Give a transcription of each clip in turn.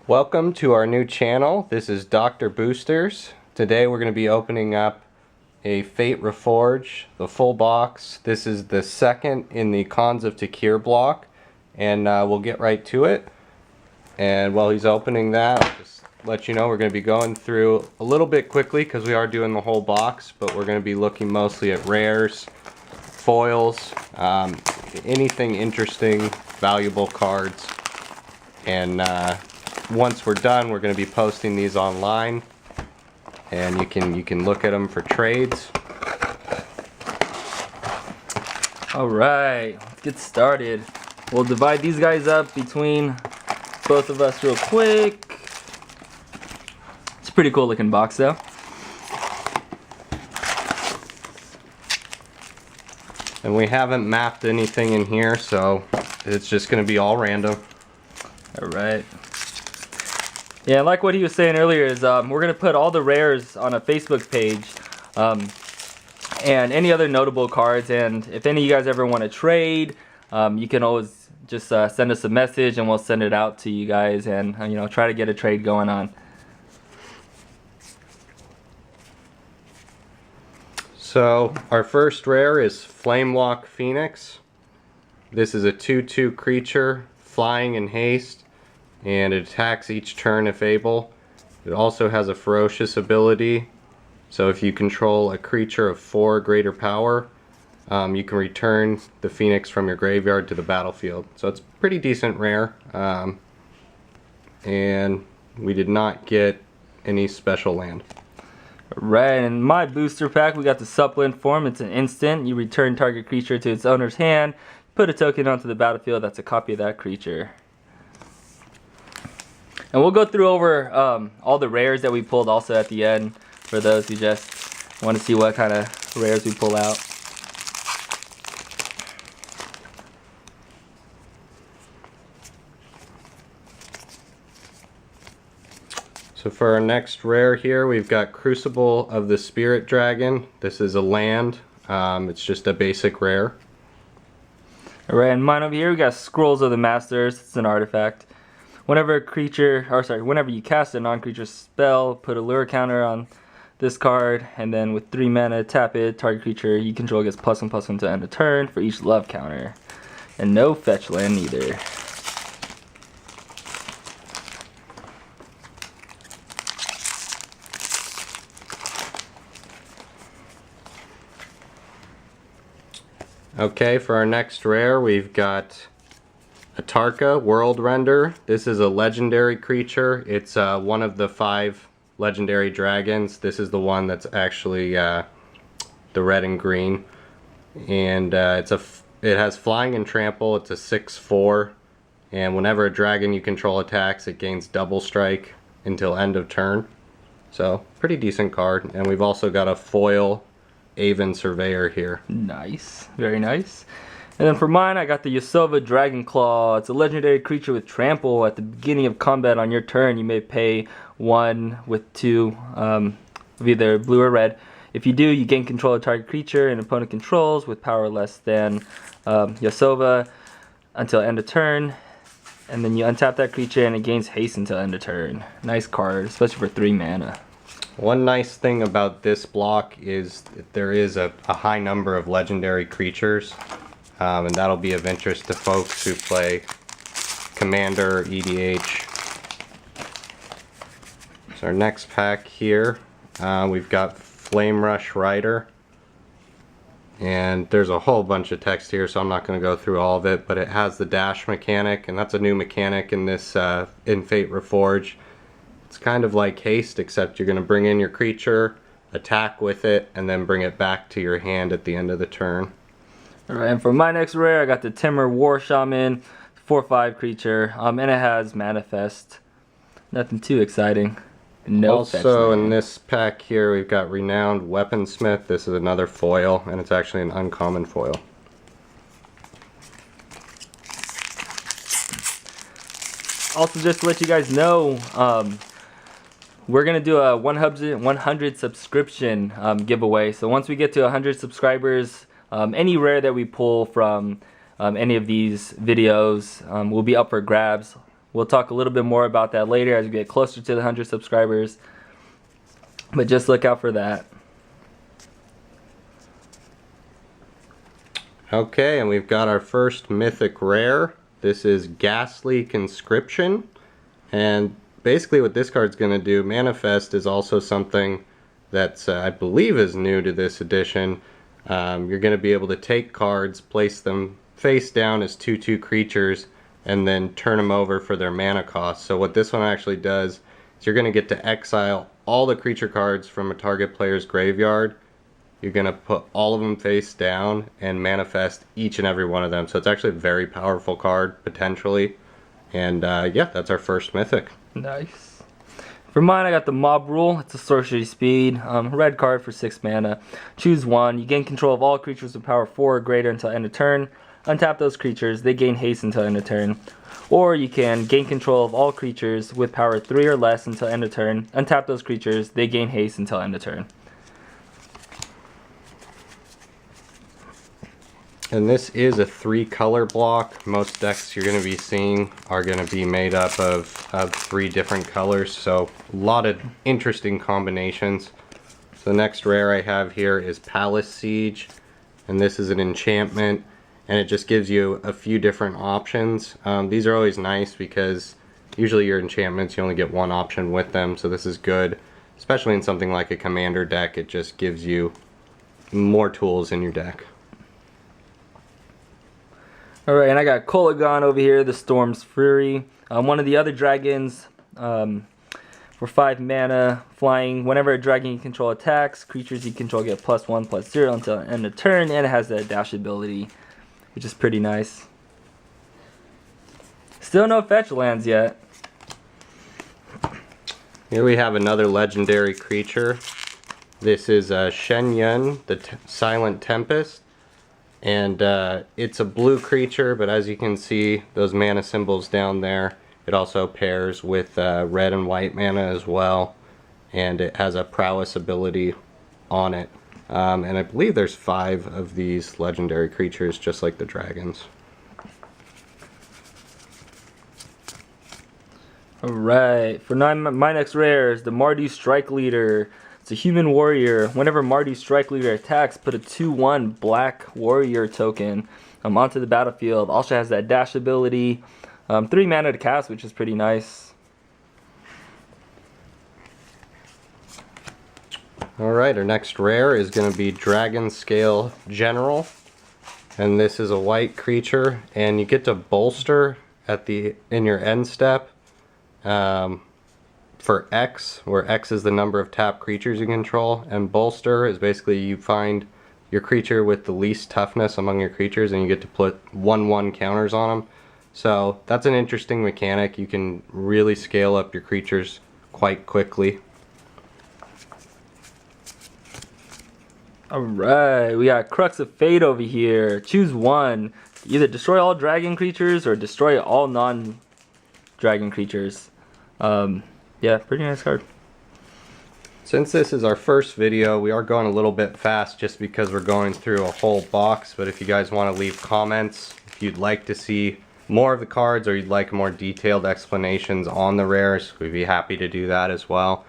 Welcome to our new channel. This is Dr. Boosters. Today we're going to be opening up a Fate Reforged, the full box. This is the second in the Cons of Takir block, and we'll get right to it. And while he's opening that, I'll just let you know we're going to be going through a little bit quickly because we are doing the whole box, but we're going to be looking mostly at rares, foils, anything interesting, valuable cards, and once we're done, we're going to be posting these online, and you can look at them for trades. All right, let's get started. We'll divide these guys up between both of us real quick. It's a pretty cool looking box though. And we haven't mapped anything in here, so it's just going to be all random. All right. Yeah, like what he was saying earlier is we're going to put all the rares on a Facebook page and any other notable cards, and if any of you guys ever want to trade, you can always just send us a message and we'll send it out to you guys and try to get a trade going on. So our first rare is Flamelock Phoenix. This is a 2/2 creature, flying and haste, and it attacks each turn if able. It also has a ferocious ability, so if you control a creature of 4 or greater power, you can return the Phoenix from your graveyard to the battlefield. So it's pretty decent rare, and we did not get any special land. Right, in my booster pack we got the supplement form. It's an instant. You return target creature to its owner's hand, put a token onto the battlefield that's a copy of that creature. And we'll go through over all the rares that we pulled also at the end for those who just want to see what kind of rares we pull out. So for our next rare here, we've got Crucible of the Spirit Dragon. This is a land. It's just a basic rare. Alright, and mine over here we got Scrolls of the Masters. It's an artifact. Whenever you cast a non-creature spell, put a lure counter on this card, and then with 3 mana, tap it. Target creature you control gets +1/+1 to end a turn for each love counter. And no fetch land either. Okay, for our next rare, we've got Atarka, World Render. This is a legendary creature. It's one of the 5 legendary dragons. This is the one that's actually the red and green. And it has flying and trample. It's a 6/4. And whenever a dragon you control attacks, it gains double strike until end of turn. So, pretty decent card. And we've also got a foil Aven Surveyor here. Nice, very nice. And then for mine, I got the Yasova Dragonclaw. It's a legendary creature with trample. At the beginning of combat on your turn, you may pay 1 with 2 of either blue or red. If you do, you gain control of target creature and opponent controls with power less than Yasova until end of turn. And then you untap that creature and it gains haste until end of turn. Nice card, especially for 3 mana. One nice thing about this block is that there is a high number of legendary creatures. And that'll be of interest to folks who play Commander or EDH. So our next pack here, we've got Flame Rush Rider. And there's a whole bunch of text here, so I'm not going to go through all of it, but it has the dash mechanic, and that's a new mechanic in this in Fate Reforged. It's kind of like haste, except you're going to bring in your creature, attack with it, and then bring it back to your hand at the end of the turn. Alright, and for my next rare, I got the Timur War Shaman, 4/5 creature, and it has Manifest. Nothing too exciting. No also in this pack here, we've got Renowned Weaponsmith. This is another foil, and it's actually an uncommon foil. Also, just to let you guys know, we're going to do a 100 subscription giveaway. So once we get to 100 subscribers, any rare that we pull from any of these videos will be up for grabs. We'll talk a little bit more about that later as we get closer to the 100 subscribers. But just look out for that. Okay, and we've got our first mythic rare. This is Ghastly Conscription. And basically what this card's going to do, Manifest is also something that's, I believe, is new to this edition. You're going to be able to take cards, place them face down as 2/2 creatures, and then turn them over for their mana cost. So what this one actually does is you're going to get to exile all the creature cards from a target player's graveyard. You're going to put all of them face down and manifest each and every one of them. So it's actually a very powerful card, potentially. And yeah, that's our first mythic. Nice. For mine, I got the Mob Rule. It's a sorcery speed. Red card for 6 mana. Choose one. You gain control of all creatures with power 4 or greater until end of turn. Untap those creatures. They gain haste until end of turn. Or you can gain control of all creatures with power 3 or less until end of turn. Untap those creatures. They gain haste until end of turn. And this is a 3-color block. Most decks you're going to be seeing are going to be made up of 3 different colors, so a lot of interesting combinations. So the next rare I have here is Palace Siege, and this is an enchantment, and it just gives you a few different options. These are always nice because usually your enchantments you only get one option with them, so this is good, especially in something like a commander deck. It just gives you more tools in your deck. Alright, and I got Kolagon over here, the Storm's Fury. One of the other dragons, for 5 mana, flying. Whenever a dragon you control attacks, creatures you control get +1/+0 until the end of turn, and it has that dash ability, which is pretty nice. Still no fetch lands yet. Here we have another legendary creature. This is Shen Yun, the Silent Tempest. And it's a blue creature, but as you can see, those mana symbols down there, it also pairs with red and white mana as well. And it has a prowess ability on it. And I believe there's 5 of these legendary creatures, just like the dragons. Alright, for my next rare is the Mardu Strike Leader. It's a human warrior. Whenever Mardu Strike Leader attacks, put a 2/1 black warrior token onto the battlefield. Also has that dash ability. 3 mana to cast, which is pretty nice. Alright, our next rare is going to be Dragon Scale General. And this is a white creature, and you get to bolster in your end step. For X, where X is the number of tapped creatures you control, and bolster is basically you find your creature with the least toughness among your creatures and you get to put 1/1 counters on them. So that's an interesting mechanic. You can really scale up your creatures quite quickly. Alright, we got Crux of Fate over here. Choose one. Either destroy all dragon creatures or destroy all non-dragon creatures. Yeah, pretty nice card. Since this is our first video, we are going a little bit fast just because we're going through a whole box. But if you guys want to leave comments, if you'd like to see more of the cards or you'd like more detailed explanations on the rares, we'd be happy to do that as well.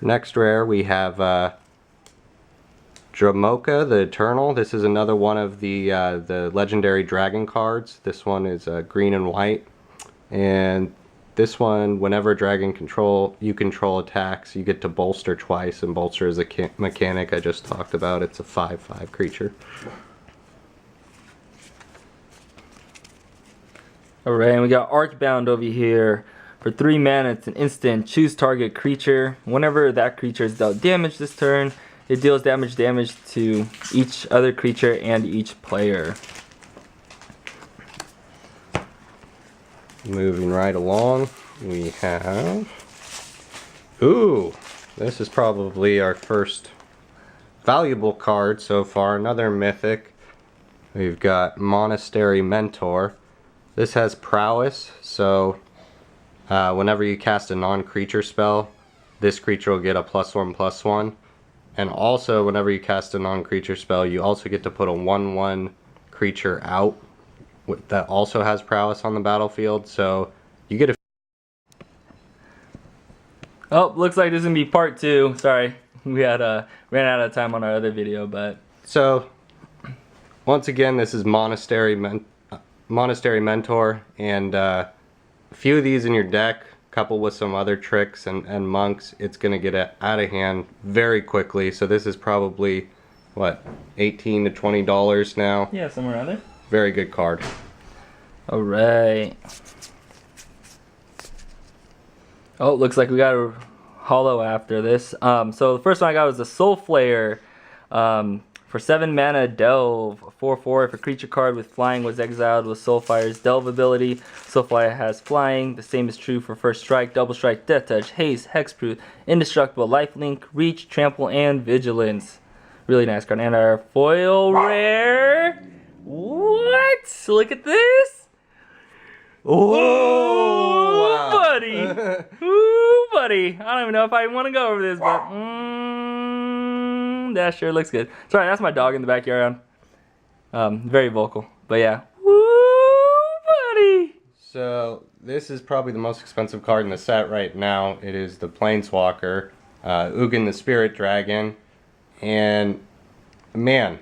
Next rare, we have Dromoka the Eternal. This is another one of the legendary dragon cards. This one is green and white. And this one, whenever dragon you control attacks, you get to bolster twice, and bolster is a mechanic I just talked about. It's a 5/5 creature. Alright, and we got Arcbound over here. For 3 mana, it's an instant. Choose target creature. Whenever that creature is dealt damage this turn, it deals damage to each other creature and each player. Moving right along, we have... Ooh, this is probably our first valuable card so far. Another mythic. We've got Monastery Mentor. This has prowess, so whenever you cast a non-creature spell, this creature will get a +1/+1. And also, whenever you cast a non-creature spell, you also get to put a 1/1 creature out that also has prowess on the battlefield, so you get a Oh, looks like this is gonna be part 2. Sorry, we had ran out of time on our other video, but So, once again, this is Monastery Mentor, and a few of these in your deck, coupled with some other tricks and monks, it's gonna get out of hand very quickly. So this is probably, what, $18 to $20 now? yeah, somewhere around there. Very good card. All right. Oh, looks like we got a holo after this. So the first one I got was the Soul Flayer. For 7 mana, Delve. 4/4. If a creature card with flying was exiled with Soulfire's Delve ability, Soulfire has flying. The same is true for First Strike, Double Strike, Death Touch, Haste, Hexproof, Indestructible, Lifelink, Reach, Trample, and Vigilance. Really nice card. And our foil rare. What? Look at this. Oh, wow. buddy. Ooh, buddy. I don't even know if I want to go over this, but that sure looks good. Sorry, that's my dog in the backyard. Very vocal, but yeah. Woo, buddy. So this is probably the most expensive card in the set right now. It is the Planeswalker, Ugin the Spirit Dragon, and man,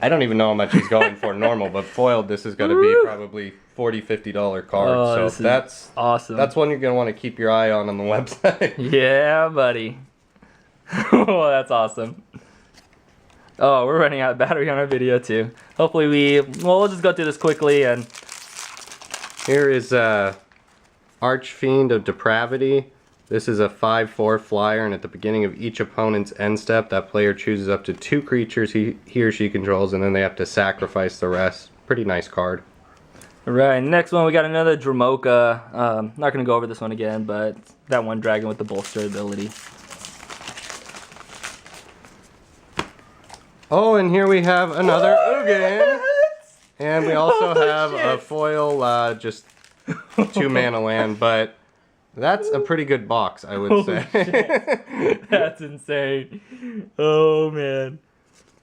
I don't even know how much he's going for normal, but foiled this is going to be probably $40-$50 card. Oh, so that's awesome. That's one you're going to want to keep your eye on the website. Yeah, buddy. Oh, that's awesome. Oh, we're running out of battery on our video too. Hopefully we'll just go through this quickly. And here is Archfiend of Depravity. This is a 5/4 flyer, and at the beginning of each opponent's end step, that player chooses up to 2 creatures he or she controls, and then they have to sacrifice the rest. Pretty nice card. Alright, next one we got another Dromoka. Not gonna go over this one again, but that one dragon with the bolster ability. Oh, and here we have another Ugin. And we also have a foil, just 2 mana land, but that's a pretty good box, I would say. That's insane. Oh, man.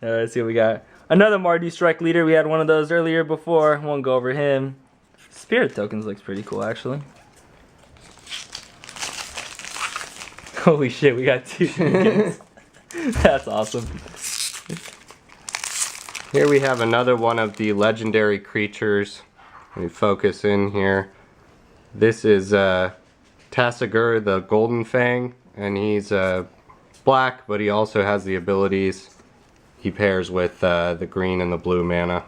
Alright, let's see what we got. Another Mardu Strike Leader. We had one of those earlier before. Won't go over him. Spirit Tokens looks pretty cool, actually. Holy shit, we got 2 dragons. That's awesome. Here we have another one of the legendary creatures. Let me focus in here. This is Tassigur the Golden Fang, and he's black, but he also has the abilities. He pairs with the green and the blue mana.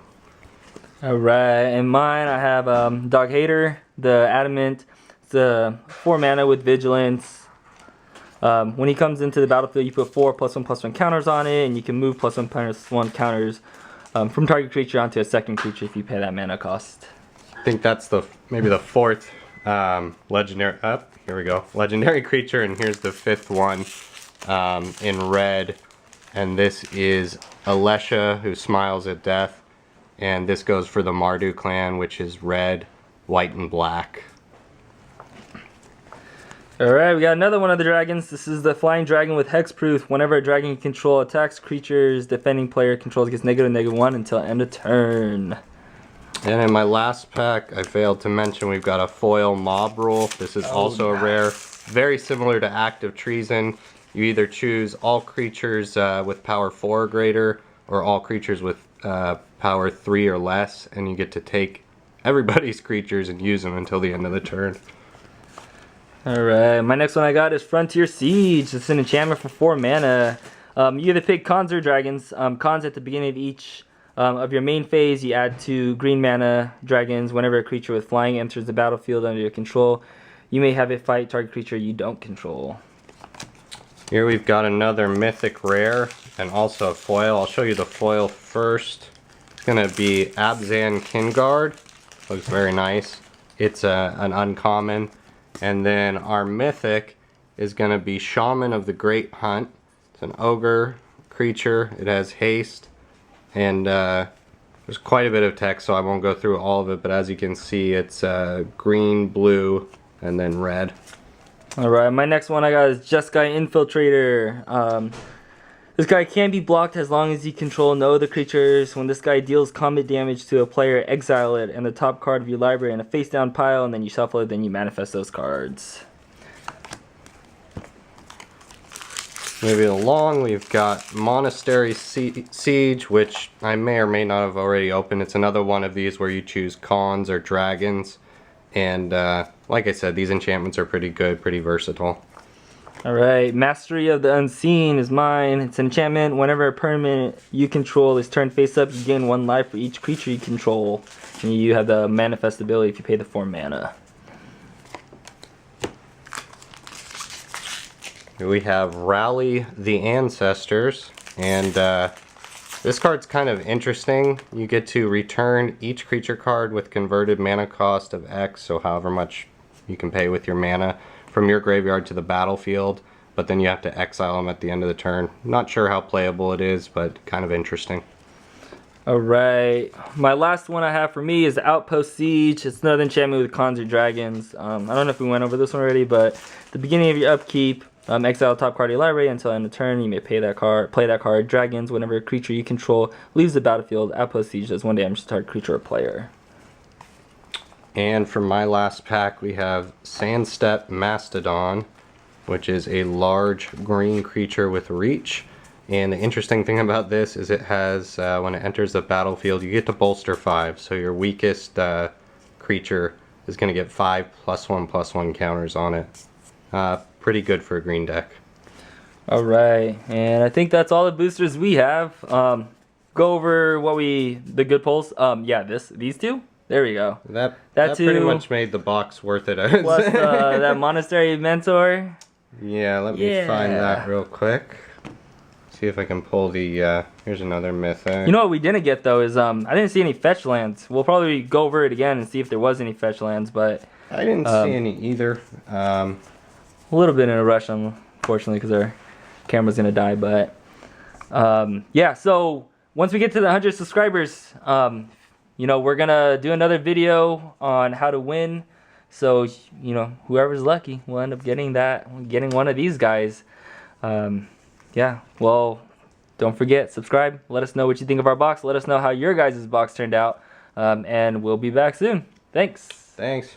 Alright, in mine I have Dog Hater, the Adamant. It's a 4 mana with Vigilance. When he comes into the battlefield, you put 4 +1/+1 counters on it, and you can move +1/+1 counters from target creature onto a second creature if you pay that mana cost. I think that's maybe the 4th legendary. Here we go. Legendary creature, and here's the 5th one in red. And this is Alesha, who smiles at death. And this goes for the Mardu clan, which is red, white, and black. Alright, we got another one of the dragons. This is the Flying Dragon with Hexproof. Whenever a dragon you control attacks creatures defending player controls gets -1 until end of turn. And in my last pack, I failed to mention we've got a foil Mob Rule. This is also a rare, very similar to Active Treason. You either choose all creatures with power 4 or greater, or all creatures with power 3 or less, and you get to take everybody's creatures and use them until the end of the turn. Alright, my next one I got is Frontier Siege. It's an enchantment for 4 mana. You either pick cons or dragons. Cons at the beginning of each of your main phase, you add 2 green mana dragons. Whenever a creature with flying enters the battlefield under your control, you may have it fight target creature you don't control. Here we've got another mythic rare and also a foil. I'll show you the foil first. It's going to be Abzan Kinguard. Looks very nice. It's an uncommon. And then our mythic is going to be Shaman of the Great Hunt. It's an ogre creature. It has haste. And there's quite a bit of text, so I won't go through all of it. But as you can see, it's green, blue, and then red. Alright, my next one I got is Jeskai Infiltrator. This guy can be blocked as long as you control no other creatures. When this guy deals combat damage to a player, exile it and the top card of your library in a face down pile, and then you shuffle it, then you manifest those cards. Moving along, we've got Monastery Siege, which I may or may not have already opened. It's another one of these where you choose cons or dragons. And like I said, these enchantments are pretty good, pretty versatile. Alright, Mastery of the Unseen is mine. It's an enchantment. Whenever a permanent you control is turned face up, you gain 1 life for each creature you control. And you have the manifest ability if you pay the 4 mana. Here we have Rally the Ancestors, and this card's kind of interesting. You get to return each creature card with converted mana cost of X, so however much you can pay with your mana, from your graveyard to the battlefield, but then you have to exile them at the end of the turn. Not sure how playable it is, but kind of interesting. Alright, my last one I have for me is Outpost Siege. It's another enchantment with cons or dragons. I don't know if we went over this one already, but at the beginning of your upkeep, exile top card of your library until end of turn. You may play that card. Dragons, whenever a creature you control leaves the battlefield, Outpost Siege does 1 damage to target creature or player. And for my last pack, we have Sandstep Mastodon, which is a large green creature with reach. And the interesting thing about this is it has, when it enters the battlefield, you get to bolster 5. So your weakest creature is going to get 5 +1/+1 counters on it. Pretty good for a green deck. Alright, and I think that's all the boosters we have. Go over the good pulls. Yeah, these two. There we go. That two, pretty much made the box worth it. Plus that Monastery Mentor. Yeah, let me find that real quick. See if I can pull the, here's another Mythic. You know what we didn't get though is, I didn't see any fetch lands. We'll probably go over it again and see if there was any fetch lands, but... I didn't see any either. A little bit in a rush, unfortunately, because our camera's going to die, but... yeah, so once we get to the 100 subscribers, you know, we're going to do another video on how to win. So, you know, whoever's lucky will end up getting one of these guys. Yeah, well, don't forget, subscribe. Let us know what you think of our box. Let us know how your guys' box turned out. And we'll be back soon. Thanks. Thanks.